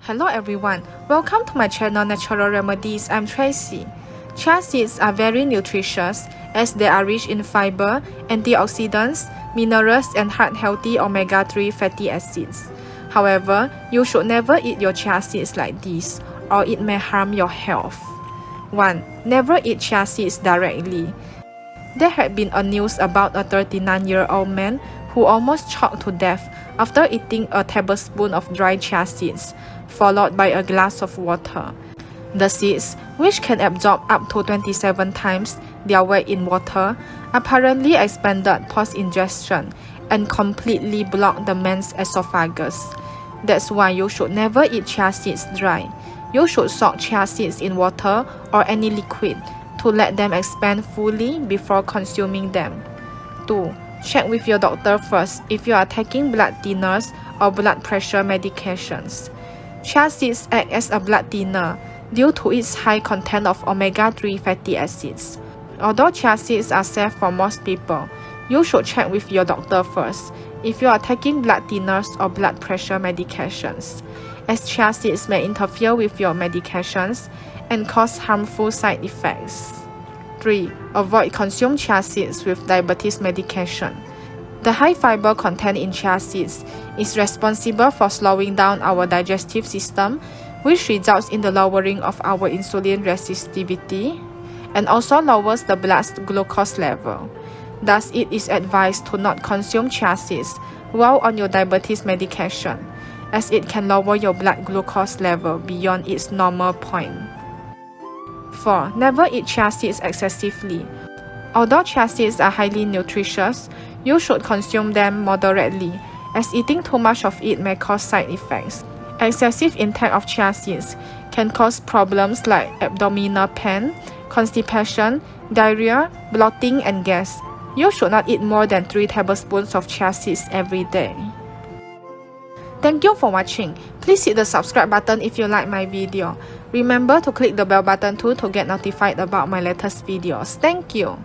Hello everyone, welcome to my channel Natural Remedies. I'm Tracy. Chia seeds are very nutritious as they are rich in fiber, antioxidants, minerals and heart-healthy omega-3 fatty acids. However, you should never eat your chia seeds like this or it may harm your health. 1. Never eat chia seeds directly. There had been a news about a 39-year-old man who almost choked to death after eating a tablespoon of dry chia seeds, followed by a glass of water. The seeds, which can absorb up to 27 times their weight in water, apparently expanded post-ingestion and completely blocked the man's esophagus. That's why you should never eat chia seeds dry. You should soak chia seeds in water or any liquid to let them expand fully before consuming them. 2. Check with your doctor first if you are taking blood thinners or blood pressure medications. Chia seeds act as a blood thinner due to its high content of omega-3 fatty acids. Although chia seeds are safe for most people, you should check with your doctor first if you are taking blood thinners or blood pressure medications, as chia seeds may interfere with your medications and cause harmful side effects. 3. Avoid consume chia seeds with diabetes medication. The high fiber content in chia seeds is responsible for slowing down our digestive system, which results in the lowering of our insulin resistivity and also lowers the blood glucose level. Thus, it is advised to not consume chia seeds while on your diabetes medication, as it can lower your blood glucose level beyond its normal point. 4. Never eat chia seeds excessively. Although chia seeds are highly nutritious, you should consume them moderately, as eating too much of it may cause side effects. Excessive intake of chia seeds can cause problems like abdominal pain, constipation, diarrhea, bloating, and gas. You should not eat more than 3 tablespoons of chia seeds every day. Thank you for watching. Please hit the subscribe button if you like my video. Remember to click the bell button too to get notified about my latest videos. Thank you.